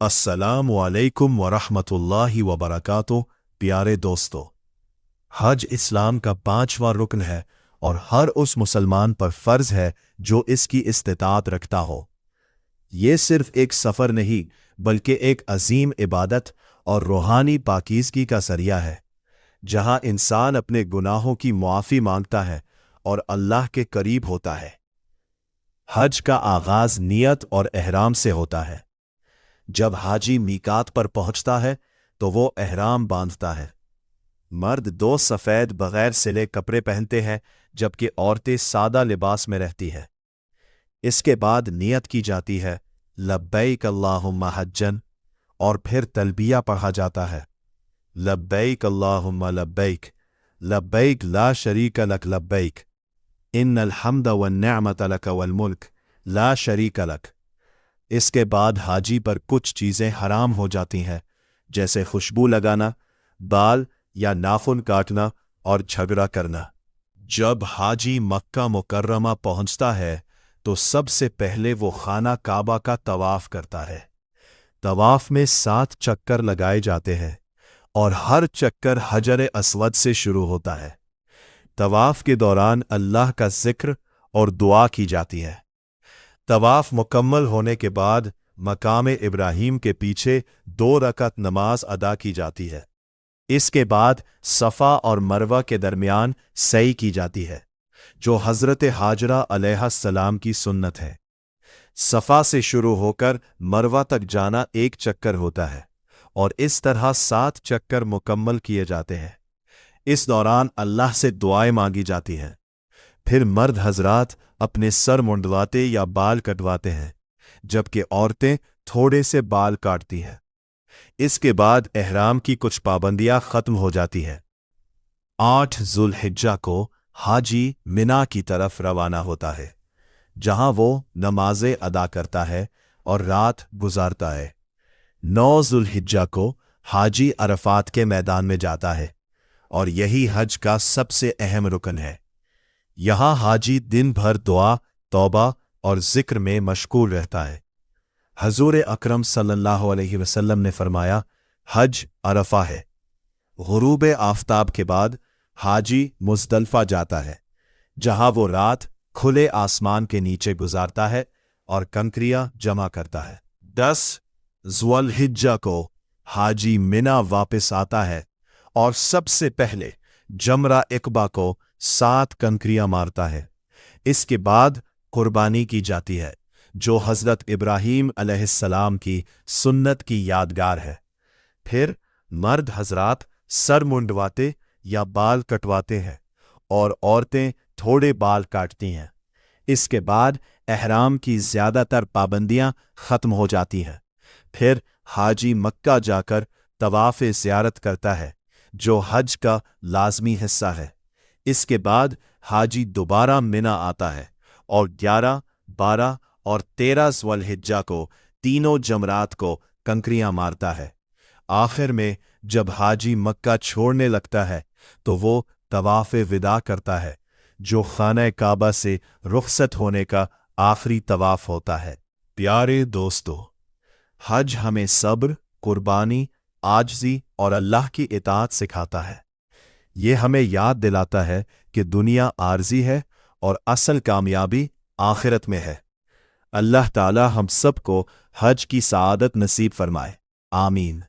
अस्सलामु अलैकुम वरहमतुल्लाहि वबरकातुह। प्यारे दोस्तों, हज इस्लाम का 5वां रुकन है और हर उस मुसलमान पर फ़र्ज है जो इसकी इस्तिताअत रखता हो। ये सिर्फ एक सफ़र नहीं बल्कि एक अजीम इबादत और रूहानी पाकीज़गी का ज़रिया है, जहाँ इंसान अपने गुनाहों की मुआफ़ी मांगता है और अल्लाह के करीब होता है। हज का आगाज़ नियत और एहराम से होता है। जब हाजी मीकात पर पहुंचता है तो वो एहराम बांधता है। मर्द 2 सफ़ेद बगैर सिले कपड़े पहनते हैं, जबकि औरतें सादा लिबास में रहती हैं। इसके बाद नियत की जाती है लब्बैक अल्लाहुम्मा हज्जन, और फिर तलबिया पढ़ा जाता है लब्बैक अल्लाहुम्मा लब्बैक, लब्बैक ला शरीक लक लब्बैक, इन्नल हम्द वन्निअमत लक वल मुल्क ला शरीक लक। इसके बाद हाजी पर कुछ चीज़ें हराम हो जाती हैं, जैसे खुशबू लगाना, बाल या नाखून काटना और झगड़ा करना। जब हाजी मक्का मुकर्रमा पहुंचता है तो सबसे पहले वो खाना काबा का तवाफ करता है। तवाफ में 7 चक्कर लगाए जाते हैं और हर चक्कर हजर अस्वद से शुरू होता है। तवाफ के दौरान अल्लाह का जिक्र और दुआ की जाती है। तवाफ मुकम्मल होने के बाद मकाम इब्राहीम के पीछे 2 रकअत नमाज अदा की जाती है। इसके बाद सफ़ा और मरवा के दरमियान सई की जाती है, जो हज़रत हाजरा अलैहिस्सलाम की सुन्नत है। सफ़ा से शुरू होकर मरवा तक जाना 1 चक्कर होता है और इस तरह 7 चक्कर मुकम्मल किए जाते हैं। इस दौरान अल्लाह से दुआएं मांगी जाती हैं। फिर मर्द हजरात अपने सर मुंडवाते या बाल कटवाते हैं, जबकि औरतें थोड़े से बाल काटती हैं। इसके बाद एहराम की कुछ पाबंदियां खत्म हो जाती हैं। 8 ज़ुल्हिज्जा को हाजी मिना की तरफ रवाना होता है, जहां वो नमाजें अदा करता है और रात गुजारता है। 9 ज़ुल्हिज्जा को हाजी अरफात के मैदान में जाता है और यही हज का सबसे अहम रुकन है। यहाँ हाजी दिन भर दुआ, तौबा और जिक्र में मशगूल रहता है। हजूर अकरम सल्लल्लाहु अलैहि वसल्लम ने फरमाया, हज अरफा है। गुरूब आफताब के बाद हाजी मुज़दलिफ़ा जाता है, जहाँ वो रात खुले आसमान के नीचे गुजारता है और कंकरियां जमा करता है। 10 ज़ुल्हिज्जा को हाजी मिना वापस आता है और सबसे पहले जमरा इक़बा को 7 कंकरियां मारता है। इसके बाद कुर्बानी की जाती है, जो हज़रत इब्राहीम अलैहिस्सलाम की सुन्नत की यादगार है। फिर मर्द हजरात सर मुंडवाते या बाल कटवाते हैं और औरतें थोड़े बाल काटती हैं। इसके बाद एहराम की ज़्यादातर पाबंदियां ख़त्म हो जाती हैं। फिर हाजी मक्का जाकर तवाफ़ ज़ियारत करता है, जो हज का लाज़मी हिस्सा है। इसके बाद हाजी दोबारा मिना आता है और 11, 12 और 13 ज़ुल्हिज्जा को तीनों जमरात को कंकरियां मारता है। आखिर में जब हाजी मक्का छोड़ने लगता है तो वो तवाफ़े विदा करता है, जो खाना काबा से रुखसत होने का आखिरी तवाफ होता है। प्यारे दोस्तों, हज हमें सब्र, कुर्बानी, आजिज़ी और अल्लाह की इताअत सिखाता है। ये हमें याद दिलाता है कि दुनिया आर्जी है और असल कामयाबी आखिरत में है। अल्लाह ताला हम सबको हज की सआदत नसीब फरमाए। आमीन।